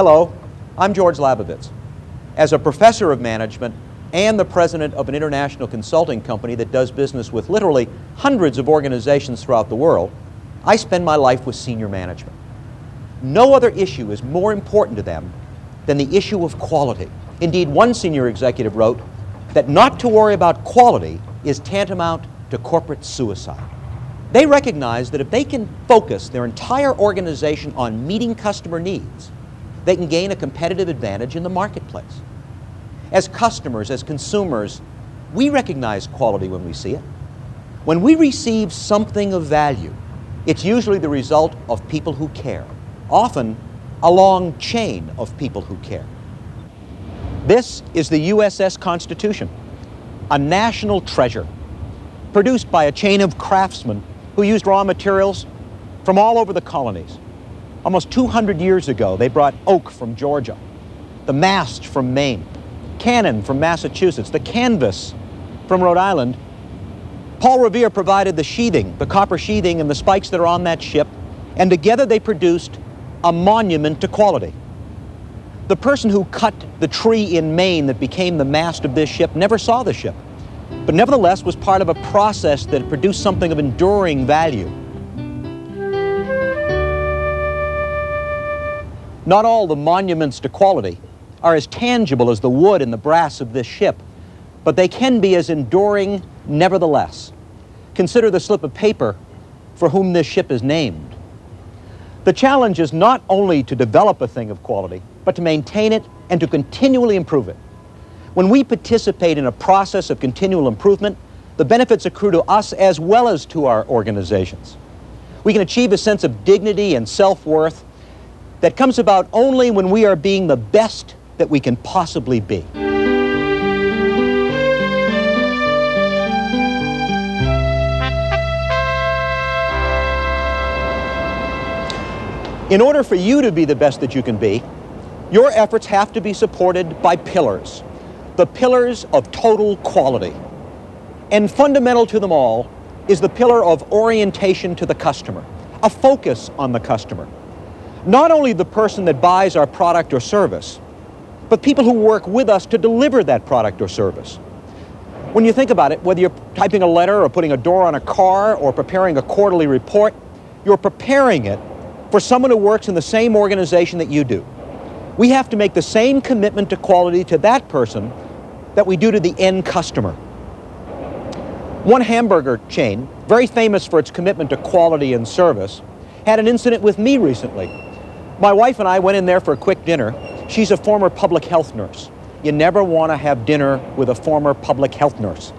Hello, I'm George Labovitz. As a professor of management and the president of an international consulting company that does business with literally hundreds of organizations throughout the world, I spend my life with senior management. No other issue is more important to them than the issue of quality. Indeed, one senior executive wrote that not to worry about quality is tantamount to corporate suicide. They recognize that if they can focus their entire organization on meeting customer needs, they can gain a competitive advantage in the marketplace. As customers, as consumers, we recognize quality when we see it. When we receive something of value, it's usually the result of people who care, often a long chain of people who care. This is the USS Constitution, a national treasure, produced by a chain of craftsmen who used raw materials from all over the colonies. Almost 200 years ago, they brought oak from Georgia, the mast from Maine, cannon from Massachusetts, the canvas from Rhode Island. Paul Revere provided the sheathing, the copper sheathing and the spikes that are on that ship, and together they produced a monument to quality. The person who cut the tree in Maine that became the mast of this ship never saw the ship, but nevertheless was part of a process that produced something of enduring value. Not all the monuments to quality are as tangible as the wood and the brass of this ship, but they can be as enduring nevertheless. Consider the slip of paper for whom this ship is named. The challenge is not only to develop a thing of quality, but to maintain it and to continually improve it. When we participate in a process of continual improvement, the benefits accrue to us as well as to our organizations. We can achieve a sense of dignity and self-worth that comes about only when we are being the best that we can possibly be. In order for you to be the best that you can be, your efforts have to be supported by pillars, the pillars of total quality. And fundamental to them all is the pillar of orientation to the customer, a focus on the customer. Not only the person that buys our product or service, but people who work with us to deliver that product or service. When you think about it, whether you're typing a letter or putting a door on a car or preparing a quarterly report, you're preparing it for someone who works in the same organization that you do. We have to make the same commitment to quality to that person that we do to the end customer. One hamburger chain, very famous for its commitment to quality and service, had an incident with me recently. My wife and I went in there for a quick dinner. She's a former public health nurse. You never want to have dinner with a former public health nurse.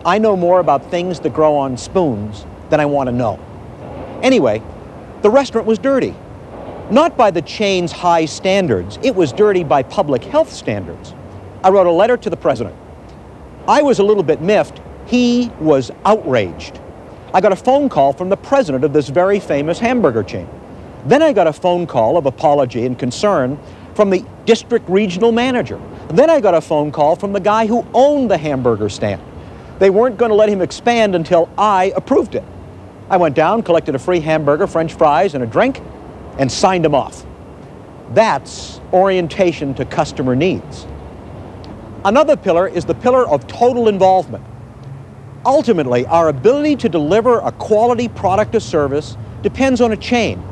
I know more about things that grow on spoons than I want to know. Anyway, the restaurant was dirty. Not by the chain's high standards, it was dirty by public health standards. I wrote a letter to the president. I was a little bit miffed. He was outraged. I got a phone call from the president of this very famous hamburger chain. Then I got a phone call of apology and concern from the district regional manager. Then I got a phone call from the guy who owned the hamburger stand. They weren't going to let him expand until I approved it. I went down, collected a free hamburger, French fries, and a drink, and signed him off. That's orientation to customer needs. Another pillar is the pillar of total involvement. Ultimately, our ability to deliver a quality product or service depends on a chain,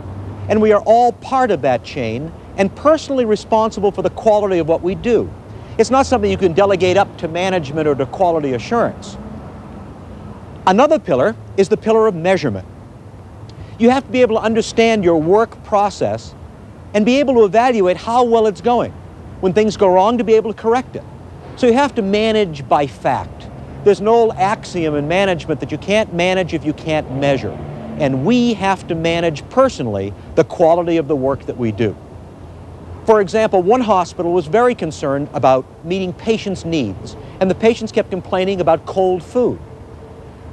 and we are all part of that chain and personally responsible for the quality of what we do. It's not something you can delegate up to management or to quality assurance. Another pillar is the pillar of measurement. You have to be able to understand your work process and be able to evaluate how well it's going. When things go wrong, to be able to correct it. So you have to manage by fact. There's an old axiom in management that you can't manage if you can't measure. And we have to manage personally the quality of the work that we do. For example, one hospital was very concerned about meeting patients' needs, and the patients kept complaining about cold food.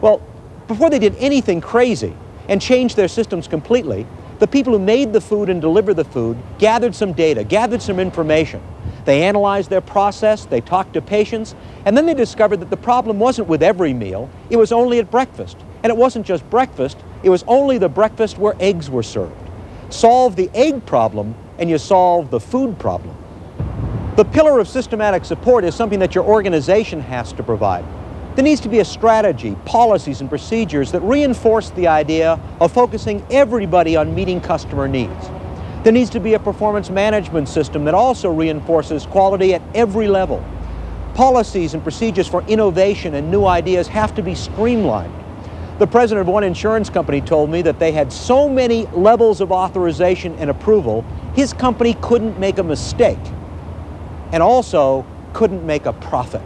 Well, before they did anything crazy and changed their systems completely, the people who made the food and delivered the food gathered some data, gathered some information. They analyzed their process, they talked to patients, and then they discovered that the problem wasn't with every meal, it was only at breakfast. And it wasn't just breakfast, it was only the breakfast where eggs were served. Solve the egg problem and you solve the food problem. The pillar of systematic support is something that your organization has to provide. There needs to be a strategy, policies, and procedures that reinforce the idea of focusing everybody on meeting customer needs. There needs to be a performance management system that also reinforces quality at every level. Policies and procedures for innovation and new ideas have to be streamlined. The president of one insurance company told me that they had so many levels of authorization and approval, his company couldn't make a mistake and also couldn't make a profit.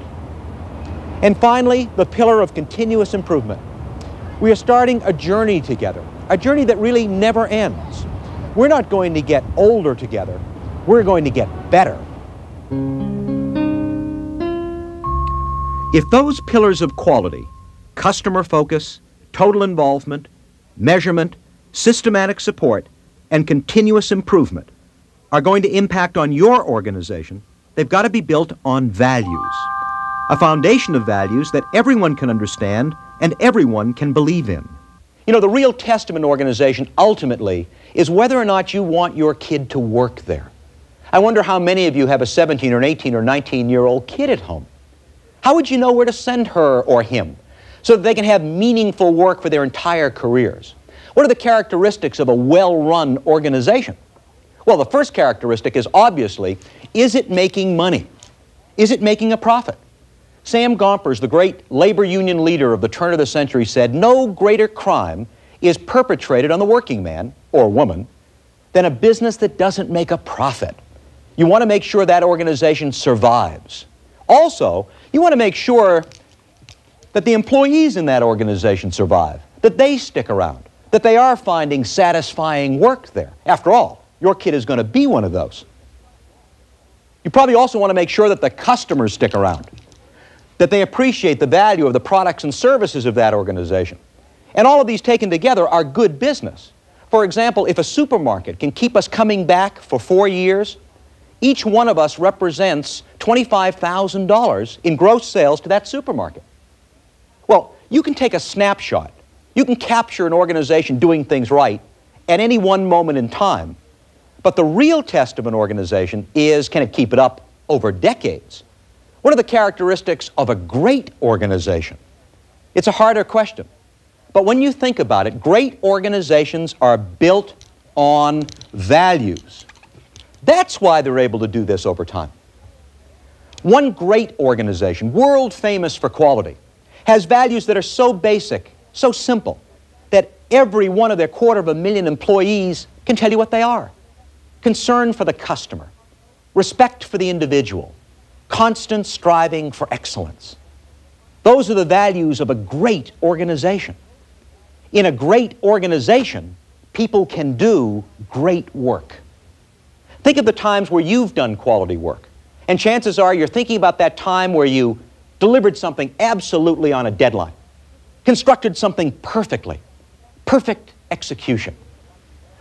And finally, the pillar of continuous improvement. We are starting a journey together, a journey that really never ends. We're not going to get older together, we're going to get better. If those pillars of quality, customer focus, total involvement, measurement, systematic support, and continuous improvement are going to impact on your organization, they've got to be built on values. A foundation of values that everyone can understand and everyone can believe in. You know, the real test of an organization ultimately is whether or not you want your kid to work there. I wonder how many of you have a 17 or an 18 or 19-year-old kid at home. How would you know where to send her or him so that they can have meaningful work for their entire careers? What are the characteristics of a well-run organization? Well, the first characteristic is obviously, is it making money? Is it making a profit? Sam Gompers, the great labor union leader of the turn of the century, said, "No greater crime is perpetrated on the working man or woman than a business that doesn't make a profit." You want to make sure that organization survives. Also, you want to make sure that the employees in that organization survive, that they stick around, that they are finding satisfying work there. After all, your kid is going to be one of those. You probably also want to make sure that the customers stick around, that they appreciate the value of the products and services of that organization. And all of these taken together are good business. For example, if a supermarket can keep us coming back for 4 years, each one of us represents $25,000 in gross sales to that supermarket. Well, you can take a snapshot. You can capture an organization doing things right at any one moment in time. But the real test of an organization is, can it keep it up over decades? What are the characteristics of a great organization? It's a harder question. But when you think about it, great organizations are built on values. That's why they're able to do this over time. One great organization, world famous for quality, has values that are so basic, so simple, that every one of their 250,000 employees can tell you what they are. Concern for the customer, respect for the individual, constant striving for excellence. Those are the values of a great organization. In a great organization, people can do great work. Think of the times where you've done quality work, and chances are you're thinking about that time where you delivered something absolutely on a deadline, constructed something perfectly, perfect execution.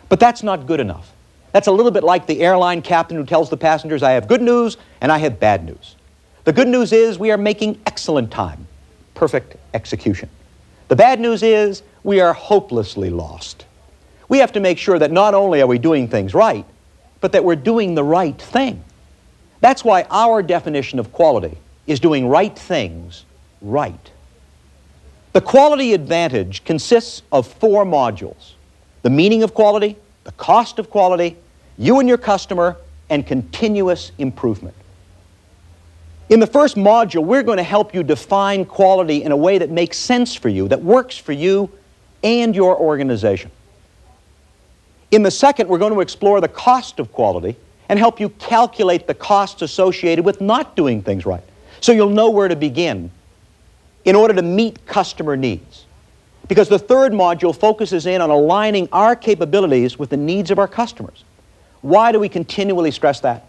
But that's not good enough. That's a little bit like the airline captain who tells the passengers, "I have good news and I have bad news." The good news is we are making excellent time, perfect execution. The bad news is we are hopelessly lost. We have to make sure that not only are we doing things right, but that we're doing the right thing. That's why our definition of quality is doing right things right. The quality advantage consists of 4 modules: the meaning of quality, the cost of quality, you and your customer, and continuous improvement. In the first module, we're going to help you define quality in a way that makes sense for you, that works for you and your organization. In the second, we're going to explore the cost of quality and help you calculate the costs associated with not doing things right, so you'll know where to begin in order to meet customer needs. Because the third module focuses in on aligning our capabilities with the needs of our customers. Why do we continually stress that?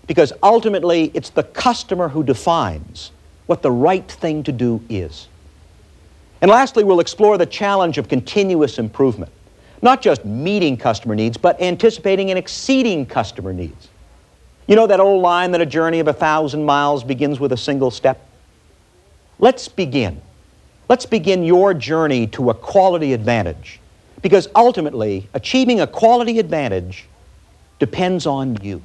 Because ultimately, it's the customer who defines what the right thing to do is. And lastly, we'll explore the challenge of continuous improvement. Not just meeting customer needs, but anticipating and exceeding customer needs. You know that old line that a journey of 1,000 miles begins with a single step? Let's begin. Let's begin your journey to a quality advantage. Because ultimately, achieving a quality advantage depends on you.